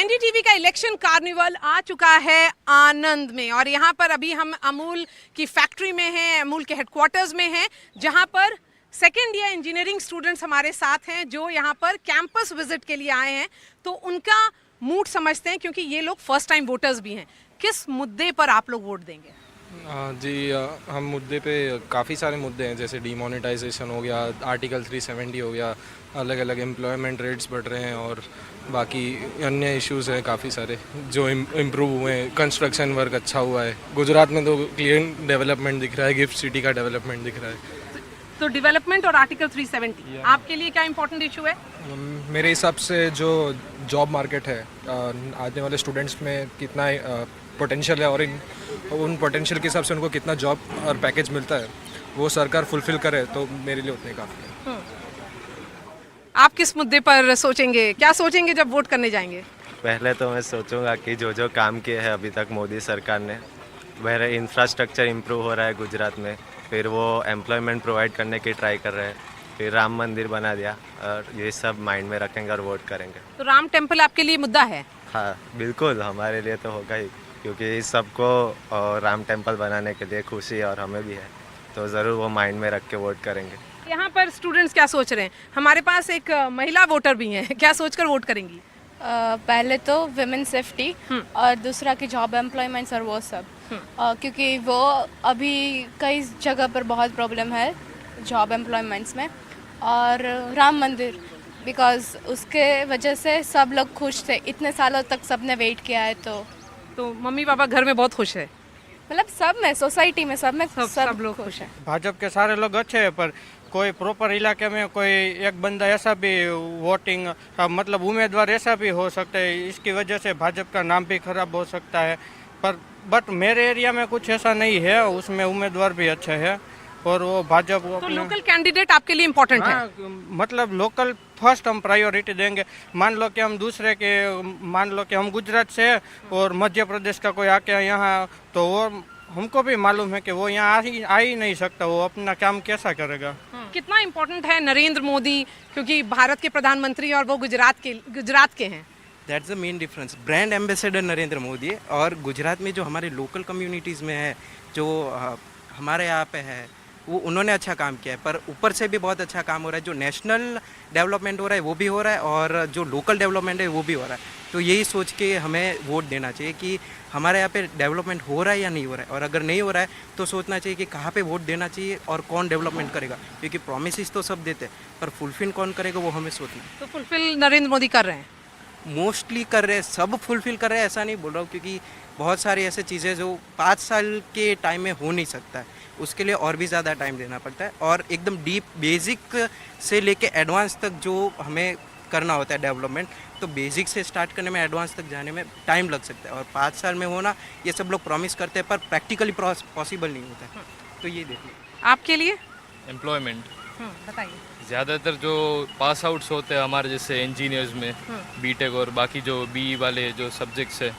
NDTV का election carnival आ चुका है आनंद में और यहाँ पर अभी हम अमूल की फैक्ट्री में हैं, अमूल के हेडक्वार्टर्स में हैं, जहाँ पर सेकेंड ईयर इंजीनियरिंग स्टूडेंट्स हमारे साथ हैं जो यहाँ पर कैंपस विजिट के लिए आए हैं। तो उनका मूड समझते हैं क्योंकि ये लोग फर्स्ट टाइम वोटर्स भी हैं। किस मुद्दे पर आप लोग वोट देंगे? जी हम मुद्दे पे काफ़ी सारे मुद्दे हैं, जैसे डीमोनेटाइजेशन हो गया, आर्टिकल 370 हो गया, अलग अलग एम्प्लॉयमेंट रेट्स बढ़ रहे हैं और बाकी अन्य इश्यूज़ हैं काफ़ी सारे जो इम्प्रूव हुए हैं। कंस्ट्रक्शन वर्क अच्छा हुआ है गुजरात में, तो क्लियर डेवलपमेंट दिख रहा है, गिफ्ट सिटी का डेवलपमेंट दिख रहा है। तो डेवलपमेंट और आर्टिकल 370 आपके लिए क्या इंपॉर्टेंट इशू है? मेरे हिसाब से जो जॉब मार्केट है आने वाले स्टूडेंट्स में कितना पोटेंशियल है और उन पोटेंशियल के हिसाब से उनको कितना जॉब और पैकेज मिलता है वो सरकार फुलफिल करे तो मेरे लिए उतने काफ़ी है। आप किस मुद्दे पर सोचेंगे, क्या सोचेंगे जब वोट करने जाएंगे? पहले तो मैं सोचूंगा कि जो काम किए हैं अभी तक मोदी सरकार ने, वह इंफ्रास्ट्रक्चर इम्प्रूव हो रहा है गुजरात में, फिर वो एम्प्लॉयमेंट प्रोवाइड करने की ट्राई कर रहे हैं, फिर राम मंदिर बना दिया और ये सब माइंड में रखेंगे और वोट करेंगे। तो राम टेम्पल आपके लिए मुद्दा है? हाँ बिल्कुल, हमारे लिए तो होगा ही, क्योंकि इस सबको राम टेम्पल बनाने के लिए खुशी है और हमें भी है, तो ज़रूर वो माइंड में रख के वोट करेंगे। यहाँ पर स्टूडेंट्स क्या सोच रहे हैं? हमारे पास एक महिला वोटर भी हैं, क्या सोचकर वोट करेंगी? पहले तो विमेन सेफ्टी और दूसरा की जॉब एम्प्लॉयमेंट्स और वो सब, क्योंकि वो अभी कई जगह पर बहुत प्रॉब्लम है जॉब एम्प्लॉयमेंट्स में, और राम मंदिर बिकॉज उसके वजह से सब लोग खुश थे, इतने सालों तक सबने वेट किया है। तो मम्मी पापा घर में बहुत खुश है, मतलब सब में, सोसाइटी में सब लोग खुश हैं। भाजपा के सारे लोग अच्छे हैं, पर कोई प्रॉपर इलाके में कोई एक बंदा ऐसा भी वोटिंग मतलब उम्मीदवार ऐसा भी हो सकता है, इसकी वजह से भाजपा का नाम भी खराब हो सकता है। पर बट मेरे एरिया में कुछ ऐसा नहीं है, उसमें उम्मीदवार भी अच्छे हैं और वो भाजपा तो लोकल कैंडिडेट आपके लिए इम्पोर्टेंट है? मतलब लोकल फर्स्ट हम प्रायोरिटी देंगे। मान लो कि हम गुजरात से और मध्य प्रदेश का कोई आके यहाँ, तो वो हमको भी मालूम है कि वो यहाँ आ ही नहीं सकता, वो अपना काम कैसा करेगा। कितना इम्पोर्टेंट है नरेंद्र मोदी, क्योंकि भारत के प्रधानमंत्री और वो गुजरात के हैं? That's the main difference. Brand ambassador Narendra Modi और गुजरात में जो हमारे लोकल कम्युनिटीज़ में है, जो हमारे यहाँ पे है, वो उन्होंने अच्छा काम किया है, पर ऊपर से भी बहुत अच्छा काम हो रहा है। जो नेशनल डेवलपमेंट हो रहा है वो भी हो रहा है और जो लोकल डेवलपमेंट है वो भी हो रहा है। तो यही सोच के हमें वोट देना चाहिए कि हमारे यहाँ पे डेवलपमेंट हो रहा है या नहीं हो रहा है, और अगर नहीं हो रहा है तो सोचना चाहिए कि कहाँ पे वोट देना चाहिए और कौन डेवलपमेंट करेगा, क्योंकि प्रोमिसेस तो सब देते हैं पर फुलफिल कौन करेगा वो हमें सोचना है। तो फुलफिल नरेंद्र मोदी कर रहे हैं? मोस्टली कर रहे हैं, सब फुलफिल कर रहे हैं ऐसा नहीं बोल रहा हूँ, क्योंकि बहुत सारी ऐसी चीज़ें जो 5 साल के टाइम में हो नहीं सकता है, उसके लिए और भी ज़्यादा टाइम देना पड़ता है, और एकदम डीप बेसिक से लेके एडवांस तक जो हमें करना होता है डेवलपमेंट, तो बेसिक से स्टार्ट करने में एडवांस तक जाने में टाइम लग सकता है, और 5 साल में होना ये सब लोग प्रॉमिस करते हैं पर प्रैक्टिकली पॉसिबल नहीं होता है। तो ये देखिए। आपके लिए एम्प्लॉयमेंट बताइए। ज़्यादातर जो पास आउट्स होते हैं हमारे जैसे इंजीनियर्स में, बीटेक और बाकी जो बी वाले जो सब्जेक्ट्स है,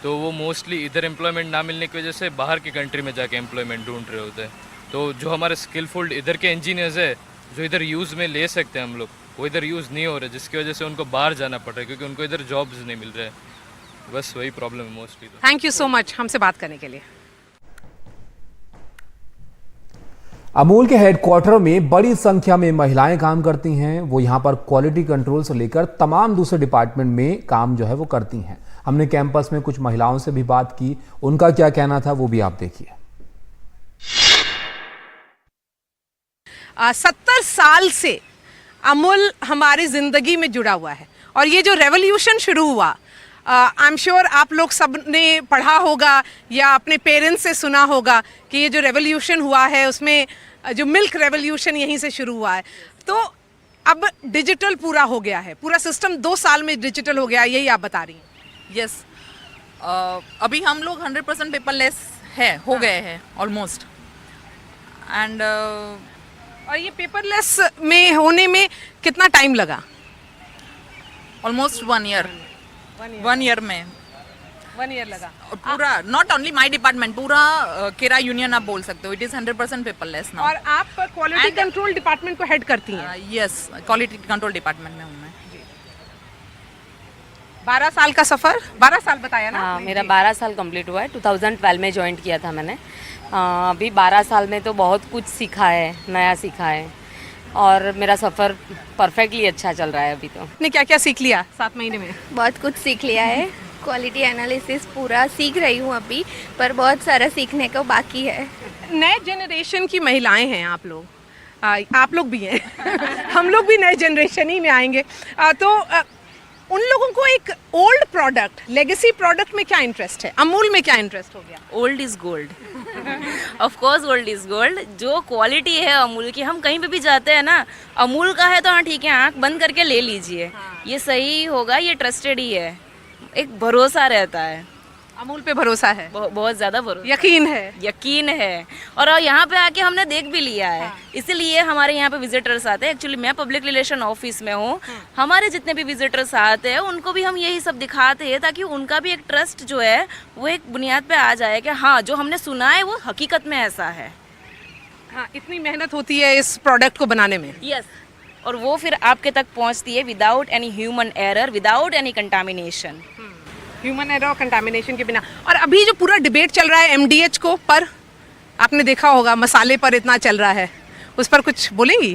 तो वो मोस्टली इधर एम्प्लॉयमेंट ना मिलने की वजह से बाहर की कंट्री में जाके एम्प्लॉयमेंट ढूंढ रहे होते हैं। तो जो हमारे स्किलफुल इधर के इंजीनियर्स है जो इधर यूज़ में ले सकते हैं हम लोग, वो इधर यूज़ नहीं हो रहे, जिसकी वजह से उनको बाहर जाना पड़ रहा है क्योंकि उनको इधर जॉब्स नहीं मिल रहे हैं। बस वही प्रॉब्लम है mostly. Thank you so much हमसे बात करने के लिए। अमूल के हेडक्वार्टर में बड़ी संख्या में महिलाएं काम करती हैं। वो यहां पर क्वालिटी कंट्रोल से लेकर तमाम दूसरे डिपार्टमेंट में काम जो है वो करती हैं। हमने कैंपस में कुछ महिलाओं से भी बात की, उनका क्या कहना था वो भी आप देखिए। 70 साल से अमूल हमारी जिंदगी में जुड़ा हुआ है और ये जो रेवोल्यूशन शुरू हुआ, आई एम श्योर आप लोग सब ने पढ़ा होगा या अपने पेरेंट्स से सुना होगा कि ये जो रेवोल्यूशन हुआ है उसमें जो मिल्क रेवोल्यूशन यहीं से शुरू हुआ है। तो अब डिजिटल पूरा हो गया है, पूरा सिस्टम 2 साल में डिजिटल हो गया, यही आप बता रही हैं? यस अभी हम लोग 100% पेपरलेस हो गए हैं ऑलमोस्ट। एंड और ये पेपरलेस में होने में कितना टाइम लगा? Almost 1 year. 1 ईयर में 1 ईयर लगा। और पूरा नॉट ओनली माय डिपार्टमेंट, पूरा केरा यूनियन आप बोल सकते हो, इट इज 100% पेपरलेस नाउ। और आप क्वालिटी कंट्रोल डिपार्टमेंट को हेड करती हैं? यस, क्वालिटी कंट्रोल डिपार्टमेंट में हूँ मैं। 12 साल का सफर, 12 साल बताया ना हाँ आपने? मेरा 12 साल कंप्लीट हुआ है। 2012 में ज्वाइन किया था मैंने। अभी 12 साल में तो बहुत कुछ सीखा है, नया सीखा है और मेरा सफ़र परफेक्टली अच्छा चल रहा है अभी तो। आपने क्या क्या सीख लिया 7 महीने में? बहुत कुछ सीख लिया है। क्वालिटी एनालिसिस पूरा सीख रही हूँ अभी, पर बहुत सारा सीखने को बाकी है। नए जनरेशन की महिलाएं हैं आप लोग, आप लोग भी हैं हम लोग भी नए जनरेशन ही में आएंगे। उन लोगों को एक ओल्ड प्रोडक्ट, लेगेसी प्रोडक्ट में क्या इंटरेस्ट है? अमूल में क्या इंटरेस्ट हो गया? Old is gold. Of course old is gold. जो क्वालिटी है अमूल की, हम कहीं पे भी जाते हैं ना, अमूल का है तो हाँ ठीक है, आंख बंद करके ले लीजिए, ये सही होगा, ये ट्रस्टेड ही है, एक भरोसा रहता है। अमूल पे भरोसा है, बहुत ज़्यादा भरोसा, यकीन है। और यहाँ पे आके हमने देख भी लिया है, इसीलिए हमारे यहाँ पे विजिटर्स आते हैं। एक्चुअली मैं पब्लिक रिलेशन ऑफिस में हूँ, हमारे जितने भी विजिटर्स आते हैं उनको भी हम यही सब दिखाते हैं, ताकि उनका भी एक ट्रस्ट जो है वो एक बुनियाद पे आ जाए कि हाँ जो हमने सुना है वो हकीकत में ऐसा है। हाँ, इतनी मेहनत होती है इस प्रोडक्ट को बनाने में। यस, और वो फिर आपके तक पहुँचती है without any human error, without any contamination. Human error और कंटामिनेशन के बिना। और अभी जो पूरा डिबेट चल रहा है एमडीएच को पर, आपने देखा होगा मसाले पर इतना चल रहा है, उस पर कुछ बोलेंगी?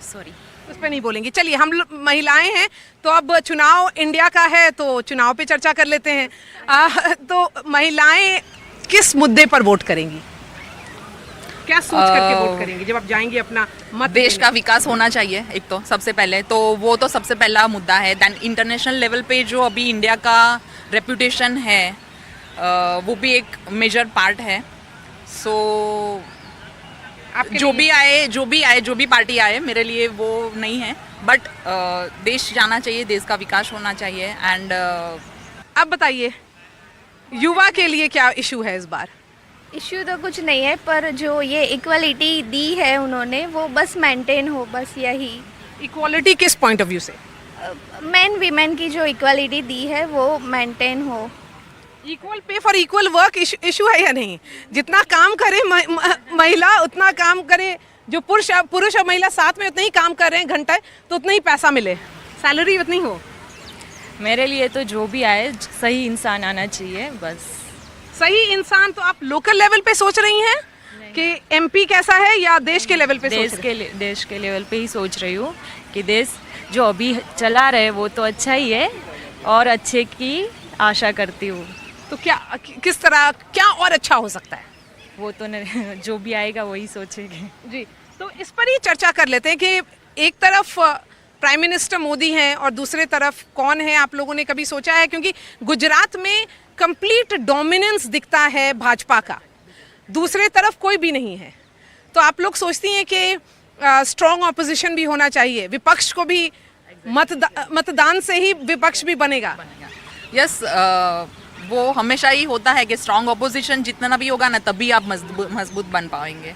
सॉरी, उस पर नहीं बोलेंगी। चलिए, हम महिलाएं हैं तो अब चुनाव इंडिया का है तो चुनाव पे चर्चा कर लेते हैं। तो महिलाएं किस मुद्दे पर वोट करेंगी? क्या सोच करके वोट करेंगी जब आप जाएंगी अपना मत? देश का विकास होना चाहिए एक तो, सबसे पहले तो वो तो सबसे पहला मुद्दा है। दैन इंटरनेशनल लेवल पे जो अभी इंडिया का रेपुटेशन है वो भी एक मेजर पार्ट है। सो जो भी पार्टी आए मेरे लिए वो नहीं है, बट देश जाना चाहिए, देश का विकास होना चाहिए। एंड अब बताइए, युवा के लिए क्या इशू है इस बार? इश्यू तो कुछ नहीं है, पर जो ये इक्वलिटी दी है उन्होंने वो बस मेंटेन हो, बस यही। इक्वालिटी किस पॉइंट ऑफ व्यू से? मेन वीमेन की जो इक्वलिटी दी है वो मेंटेन हो। Equal pay for equal work issue है या नहीं? जितना काम करे महिला उतना काम करे, जो पुरुष और महिला साथ में उतना ही काम कर रहे हैं घंटे, तो उतना ही पैसा मिले, सैलरी उतनी हो। मेरे लिए तो जो भी आए सही इंसान आना चाहिए बस। सही इंसान तो आप लोकल लेवल पे सोच रही हैं कि एमपी कैसा है, या देश के लेवल पे देश के लेवल पे ही सोच रही हूँ कि देश जो अभी चला रहे वो तो अच्छा ही है और अच्छे की आशा करती हूँ। तो क्या, किस तरह, क्या और अच्छा हो सकता है? वो तो जो भी आएगा वही सोचेंगे। जी, तो इस पर ही चर्चा कर लेते हैं कि एक तरफ प्राइम मिनिस्टर मोदी हैं और दूसरे तरफ कौन है? आप लोगों ने कभी सोचा है? क्योंकि गुजरात में कंप्लीट डोमिनेंस दिखता है भाजपा का, दूसरे तरफ कोई भी नहीं है। तो आप लोग सोचती हैं कि स्ट्रॉन्ग ऑपोजिशन भी होना चाहिए, विपक्ष को भी मतदान से ही विपक्ष भी बनेगा? यस, वो हमेशा ही होता है कि स्ट्रॉन्ग ऑपोजिशन जितना भी होगा ना तभी आप मजबूत बन पाएंगे,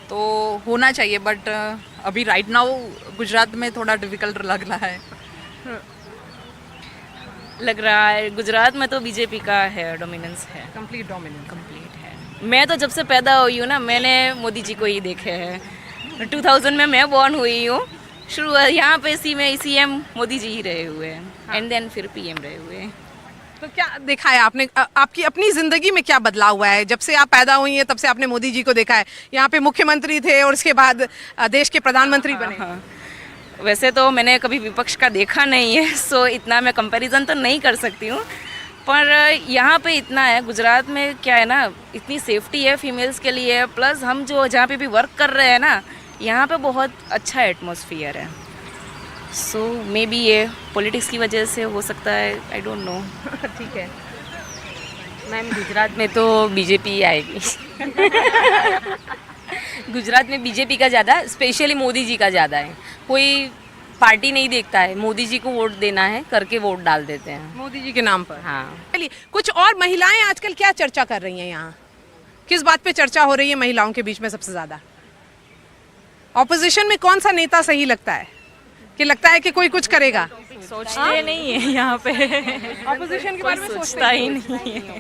तो होना चाहिए। बट अभी राइट नाउ गुजरात में थोड़ा डिफिकल्ट लग रहा है। गुजरात में तो बीजेपी का है, डोमिनेंस है, कंप्लीट है। मैं तो जब से पैदा हुई हूँ ना, मैंने मोदी जी को ही देखे हैं। 2000 में मैं बॉर्न हुई हूँ, शुरू यहाँ पे सीएम मोदी जी ही रहे हुए हैं, एंड देन फिर पीएम रहे हुए हैं। तो क्या देखा है आपने, आपकी अपनी ज़िंदगी में क्या बदलाव हुआ है जब से आप पैदा हुई हैं? तब से आपने मोदी जी को देखा है, यहाँ पे मुख्यमंत्री थे और उसके बाद देश के प्रधानमंत्री बने। हाँ। वैसे तो मैंने कभी विपक्ष का देखा नहीं है, सो इतना मैं कंपैरिजन तो नहीं कर सकती हूँ, पर यहाँ पे इतना है, गुजरात में क्या है ना, इतनी सेफ्टी है फीमेल्स के लिए, प्लस हम जो जहाँ पे भी वर्क कर रहे हैं ना, यहाँ पे बहुत अच्छा एटमॉस्फेयर है। सो मे बी ये पॉलिटिक्स की वजह से हो सकता है, आई डोंट नो। ठीक है मैम, गुजरात में तो बीजेपी आएगी। गुजरात में बीजेपी का ज़्यादा, स्पेशली मोदी जी का ज़्यादा है। कोई पार्टी नहीं देखता है, मोदी जी को वोट देना है करके वोट डाल देते हैं मोदी जी के नाम पर। हाँ। चलिए, कुछ और महिलाएं आजकल क्या चर्चा कर रही हैं यहाँ? किस बात पे चर्चा हो रही है महिलाओं के बीच में सबसे ज़्यादा? ऑपोजिशन में कौन सा नेता सही लगता है कि लगता है कि कोई कुछ करेगा? सोचते नहीं है यहाँ पे, ऑपोजिशन के बारे में सोचता ही नहीं है,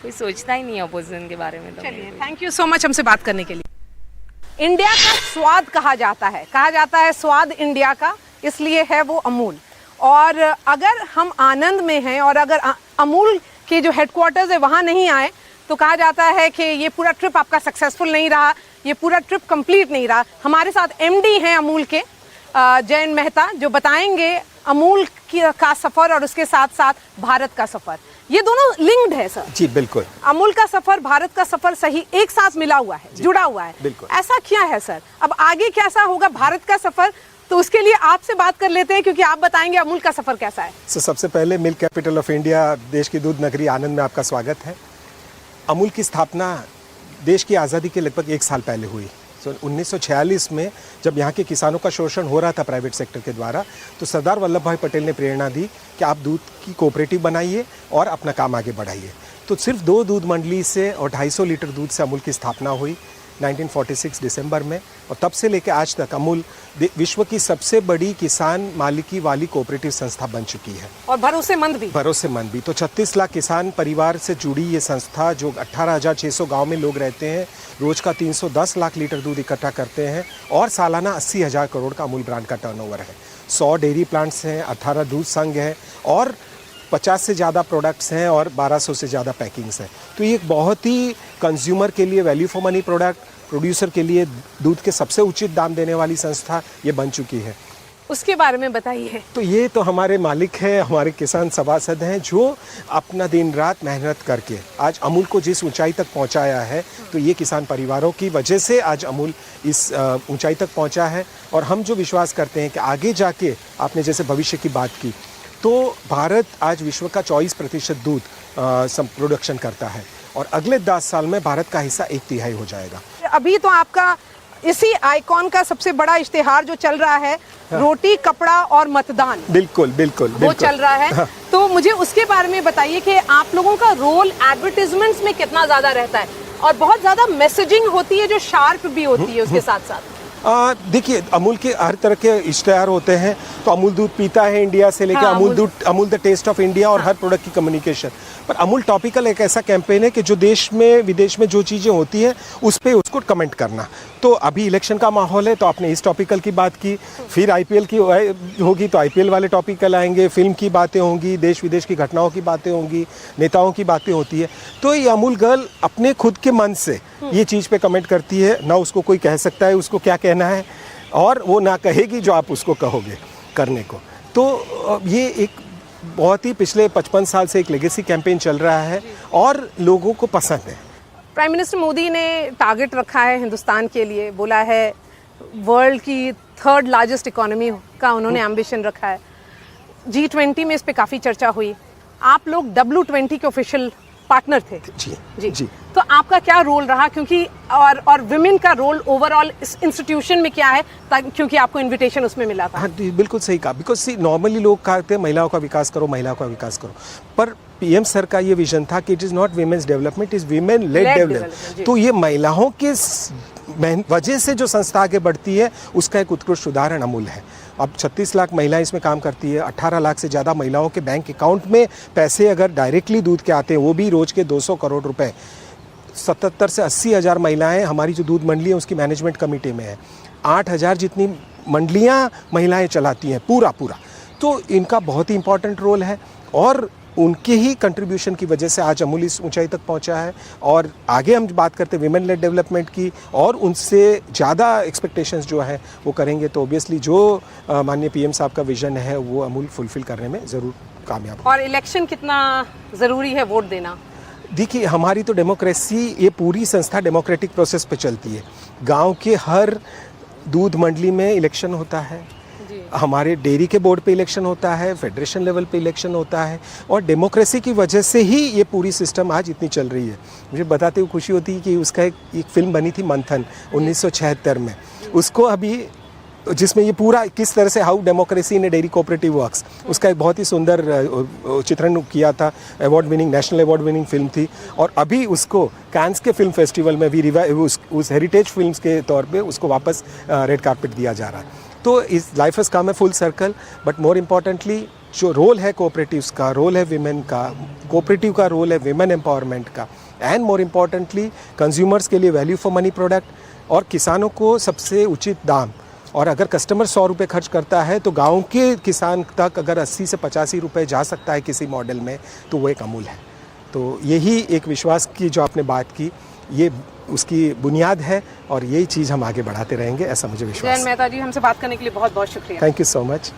कोई सोचता ही नहीं है ऑपोजिशन के बारे में। चलिए, थैंक यू सो मच हमसे बात करने के लिए। इंडिया का स्वाद कहा जाता है स्वाद इंडिया का, इसलिए है वो अमूल। और अगर हम आनंद में हैं और अगर अमूल के जो हेडक्वार्टर्स है वहाँ नहीं आए तो कहा जाता है कि ये पूरा ट्रिप आपका सक्सेसफुल नहीं रहा, ये पूरा ट्रिप कंप्लीट नहीं रहा। हमारे साथ एमडी हैं अमूल के जयंत मेहता, जो बताएंगे अमूल का सफ़र और उसके साथ साथ भारत का सफ़र। ये दोनों लिंक्ड है सर। जी बिल्कुल। अमूल का सफ़र, भारत का सफ़र सही एक साथ मिला हुआ है, जुड़ा हुआ है। बिल्कुल। ऐसा क्या है सर? अब आगे कैसा होगा भारत का सफ़र, तो उसके लिए आपसे बात कर लेते हैं, क्योंकि आप बताएंगे अमूल का सफ़र कैसा है। सबसे पहले मिल्क कैपिटल ऑफ इंडिया, देश की दूध नगरी आनंद में आपका स्वागत है। अमूल की स्थापना देश की आज़ादी के लगभग 1 साल पहले हुई। 1946 में जब यहाँ के किसानों का शोषण हो रहा था प्राइवेट सेक्टर के द्वारा, तो सरदार वल्लभ भाई पटेल ने प्रेरणा दी कि आप दूध की कोऑपरेटिव बनाइए और अपना काम आगे बढ़ाइए। तो सिर्फ 2 दूध मंडली से और 250 लीटर दूध से अमूल की स्थापना हुई 1946 दिसंबर में, और तब से लेकर आज तक अमूल विश्व की सबसे बड़ी किसान मालिकी वाली कोऑपरेटिव संस्था बन चुकी है, और भरोसेमंद भी। तो 36 लाख किसान परिवार से जुड़ी ये संस्था, जो 18,600 गांव में लोग रहते हैं, रोज का 310 लाख लीटर दूध इकट्ठा करते हैं, और सालाना 80,000 करोड़ का अमूल ब्रांड का टर्नओवर है। 100 डेयरी प्लांट्स हैं, 18 दूध संघ हैं, और 50 से ज़्यादा प्रोडक्ट्स हैं, और 1200 से ज़्यादा पैकिंग्स हैं। तो ये एक बहुत ही कंज्यूमर के लिए value for money product, producer के लिए दूध के सबसे उचित दाम देने वाली संस्था ये बन चुकी है। उसके बारे में बताइए। तो ये तो हमारे मालिक हैं, हमारे किसान सभासद हैं, जो अपना दिन रात मेहनत करके आज अमूल को जिस ऊंचाई तक पहुंचाया है, तो ये किसान परिवारों की वजह से आज अमूल इस ऊंचाई तक पहुंचा है। और हम जो विश्वास करते हैं कि आगे जाके, आपने जैसे भविष्य की बात की, तो भारत आज विश्व का 24% दूध प्रोडक्शन करता है, और अगले 10 साल में भारत का हिस्सा 1/3 हो जाएगा। अभी तो आपका इसी आइकॉन का सबसे बड़ा इश्तिहार जो चल रहा है, रोटी, कपड़ा और मतदान, बिल्कुल वो चल रहा है। हाँ। तो मुझे उसके बारे में बताइए कि आप लोगों का रोल एडवर्टाइजमेंट्स में कितना ज़्यादा रहता है, और बहुत ज़्यादा मैसेजिंग होती है जो शार्प भी होती है उसके साथ साथ। देखिए, अमूल के हर तरह के इश्तेहार होते हैं। तो अमूल दूध पीता है इंडिया से लेकर Amul the taste of India, और हर प्रोडक्ट की कम्युनिकेशन। पर अमूल टॉपिकल एक ऐसा कैंपेन है कि जो देश में विदेश में जो चीज़ें होती हैं उस पर उसको कमेंट करना। तो अभी इलेक्शन का माहौल है, तो आपने इस टॉपिकल की बात की, फिर IPL की होगी तो IPL वाले टॉपिकल आएंगे, फिल्म की बातें होंगी, देश विदेश की घटनाओं की बातें होंगी, नेताओं की बातें होती है। तो ये अमूल गर्ल अपने खुद के मन से ये चीज़ पे कमेंट करती है, ना उसको कोई कह सकता है उसको क्या कहना है, और वो ना कहेगी जो आप उसको कहोगे करने को। तो ये एक बहुत ही पिछले 55 साल से एक लेगेसी कैंपेन चल रहा है, और लोगों को पसंद है। प्राइम मिनिस्टर मोदी ने टारगेट रखा है हिंदुस्तान के लिए, बोला है वर्ल्ड की 3rd लार्जेस्ट इकोनॉमी का उन्होंने एम्बिशन रखा है। G20 में इस पे काफ़ी चर्चा हुई। आप लोग W20 के ऑफिशियल पार्टनर थे। जी। तो आपका क्या रोल रहा, क्योंकि और विमेन का रोल ओवरऑल इस इंस्टीट्यूशन में क्या है, क्योंकि आपको इनविटेशन उसमें मिला था। हाँ, बिल्कुल सही कहा। बिकॉज नॉर्मली लोग कहते हैं महिलाओं का विकास करो, महिलाओं का विकास करो, पर PM सर का ये विजन था कि it is not women's development, it is women lead development. तो ये महिलाओं के वजह से जो संस्था आगे बढ़ती है, उसका एक उत्कृष्ट उदाहरण अमूल है। अब 36 लाख महिलाएं इसमें काम करती है, 18 लाख से ज़्यादा महिलाओं के बैंक अकाउंट में पैसे अगर डायरेक्टली दूध के आते हैं, वो भी रोज़ के 200 करोड़ रुपए। 77 से 80 हज़ार महिलाएं हमारी जो दूध मंडली है उसकी मैनेजमेंट कमेटी में है। 8,000 जितनी मंडलियां महिलाएं चलाती हैं पूरा। तो इनका बहुत ही इंपॉर्टेंट रोल है, और उनके ही कंट्रीब्यूशन की वजह से आज अमूल इस ऊंचाई तक पहुंचा है। और आगे हम बात करते हैं विमेन लेड डेवलपमेंट की, और उनसे ज़्यादा एक्सपेक्टेशंस जो है वो करेंगे, तो ऑब्वियसली जो माननीय PM साहब का विजन है वो अमूल फुलफिल करने में ज़रूर कामयाब होगा। और इलेक्शन कितना ज़रूरी है वोट देना? देखिए, हमारी तो डेमोक्रेसी, ये पूरी संस्था डेमोक्रेटिक प्रोसेस पे चलती है। गांव के हर दूध मंडली में इलेक्शन होता है, हमारे डेयरी के बोर्ड पे इलेक्शन होता है, फेडरेशन लेवल पे इलेक्शन होता है, और डेमोक्रेसी की वजह से ही ये पूरी सिस्टम आज इतनी चल रही है। मुझे बताते हुए खुशी होती है कि उसका एक फिल्म बनी थी मंथन 1976 में, उसको अभी जिसमें ये पूरा किस तरह से how democracy in A dairy cooperative works, उसका एक बहुत ही सुंदर चित्रण किया था। नेशनल अवार्ड विनिंग फिल्म थी, और अभी उसको कांस के फिल्म फेस्टिवल में भी उस हेरिटेज फिल्म्स के तौर पे उसको वापस रेड कारपेट दिया जा रहा है। तो इस लाइफ इज कम है full circle, but more importantly जो रोल है कोऑपरेटिव्स का, रोल है विमेन का, कोऑपरेटिव का रोल है विमेन एम्पावरमेंट का, एंड मोर इम्पॉर्टेंटली कंज्यूमर्स के लिए वैल्यू फॉर मनी प्रोडक्ट, और किसानों को सबसे उचित दाम और अगर कस्टमर 100 रुपये खर्च करता है तो गांव के किसान तक अगर 80 से 85 रुपये जा सकता है किसी मॉडल में, तो वो एक अमूल है। तो यही एक विश्वास की जो आपने बात की, ये उसकी बुनियाद है और यही चीज़ हम आगे बढ़ाते रहेंगे, ऐसा मुझे विश्वास है। जयंत मेहता जी, हमसे बात करने के लिए बहुत बहुत शुक्रिया। Thank you so much.